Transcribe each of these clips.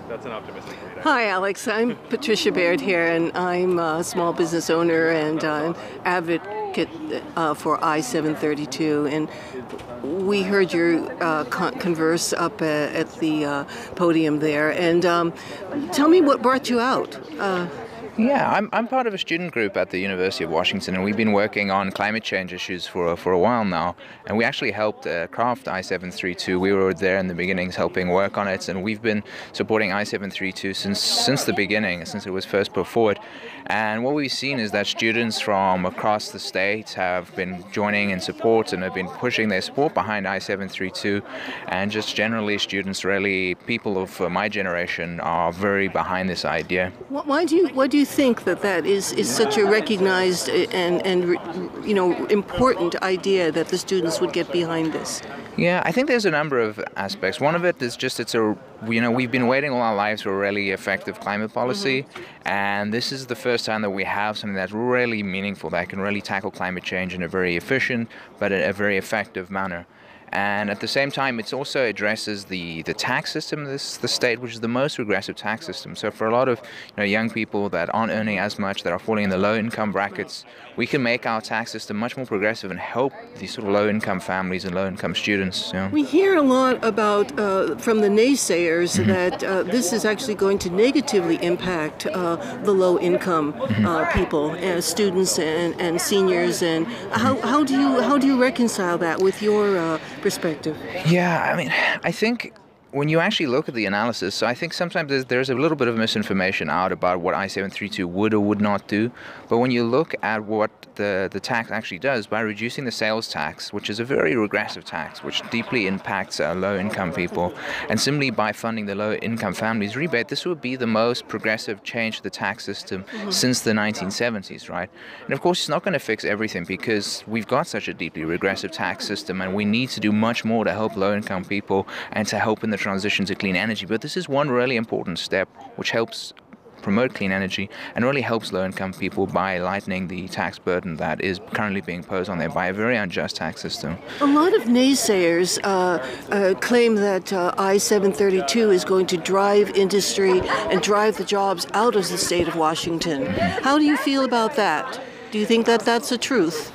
That's an optimistic read. Hi, Alex. I'm Patricia Baird here, and I'm a small business owner and advocate for I-732. And we heard your converse up at the podium there. And tell me what brought you out. Yeah, I'm part of a student group at the University of Washington, and we've been working on climate change issues for a while now. And we actually helped craft I-732. We were there in the beginnings helping work on it, and we've been supporting I-732 since the beginning, since it was first put forward. And what we've seen is that students from across the state have been joining in support and have been pushing their support behind I-732. And just generally, students, really, people of my generation, are very behind this idea. Why do you think that is such a recognized and important idea that the students would get behind this? Yeah, I think there's a number of aspects. One of it is just we've been waiting all our lives for a really effective climate policy, and this is the first time that we have something that's really meaningful, that can really tackle climate change in a very efficient but a very effective manner. And at the same time, it also addresses the tax system in the state, which is the most regressive tax system. So for a lot of young people that aren't earning as much, that are falling in the low-income brackets, we can make our tax system much more progressive and help these sort of low-income families and low-income students. We hear a lot about from the naysayers that this is actually going to negatively impact the low-income people, students and seniors. And how do you reconcile that with your perspective? Yeah, I mean, I think when you actually look at the analysis, so I think sometimes there's a little bit of misinformation out about what I-732 would or would not do. But when you look at what the tax actually does, by reducing the sales tax, which is a very regressive tax, which deeply impacts low-income people, and simply by funding the low-income families rebate, this would be the most progressive change to the tax system since the 1970s, right? And of course, it's not going to fix everything because we've got such a deeply regressive tax system, and we need to do much more to help low-income people and to help in the transition to clean energy. But this is one really important step which helps promote clean energy and really helps low-income people by lightening the tax burden that is currently being imposed on them by a very unjust tax system. A lot of naysayers claim that I-732 is going to drive industry and drive the jobs out of the state of Washington. How do you feel about that? Do you think that that's the truth?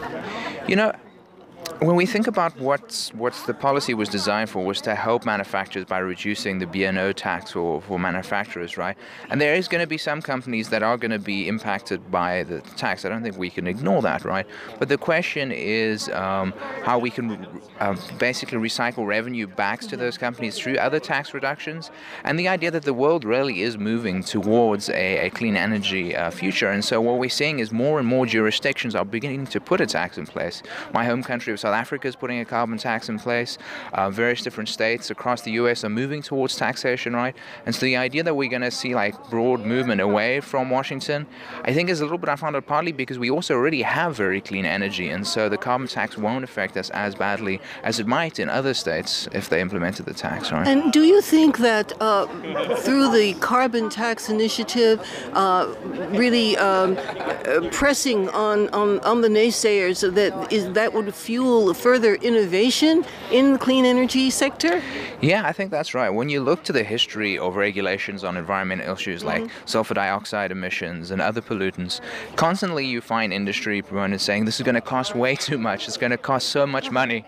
When we think about what the policy was designed for, was to help manufacturers by reducing the B&O tax for manufacturers, right? And there is going to be some companies that are going to be impacted by the tax. I don't think we can ignore that, right? But the question is how we can basically recycle revenue back to those companies through other tax reductions. And the idea that the world really is moving towards a clean energy future. And so what we're seeing is more and more jurisdictions are beginning to put a tax in place. My home country of South Africa is putting a carbon tax in place. Various different states across the U.S. are moving towards taxation, right? And so the idea that we're going to see broad movement away from Washington, I think is a little bit unfounded, partly because we also already have very clean energy, and so the carbon tax won't affect us as badly as it might in other states if they implemented the tax, right? And do you think that through the carbon tax initiative, really pressing on the naysayers, that would fuel further innovation in the clean energy sector? Yeah, I think that's right. When you look to the history of regulations on environmental issues like sulfur dioxide emissions and other pollutants, constantly you find industry proponents saying this is going to cost way too much, it's going to cost so much money.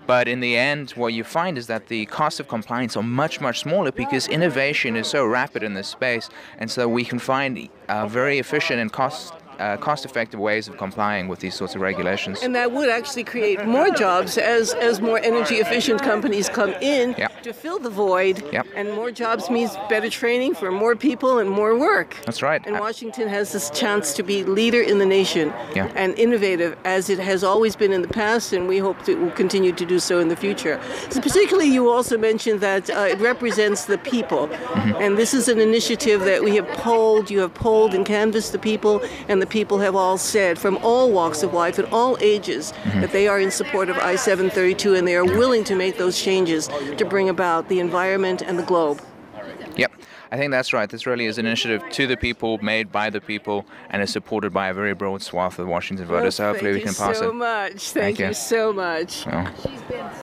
But in the end, what you find is that the cost of compliance are much, much smaller because innovation is so rapid in this space, and so we can find very efficient and cost-effective ways of complying with these sorts of regulations. And that would actually create more jobs as more energy-efficient companies come in to fill the void. And more jobs means better training for more people and more work. That's right. And Washington has this chance to be leader in the nation and innovative, as it has always been in the past, and we hope it will continue to do so in the future. So particularly, you also mentioned that it represents the people. And this is an initiative that we have polled. You have polled and canvassed the people, and the people have all said, from all walks of life and all ages, that they are in support of I-732, and they are willing to make those changes to bring about the environment and the globe. Yep, I think that's right. This really is an initiative to the people, made by the people, and is supported by a very broad swath of Washington voters. So hopefully we can pass it. Thank you so much. Thank you so much.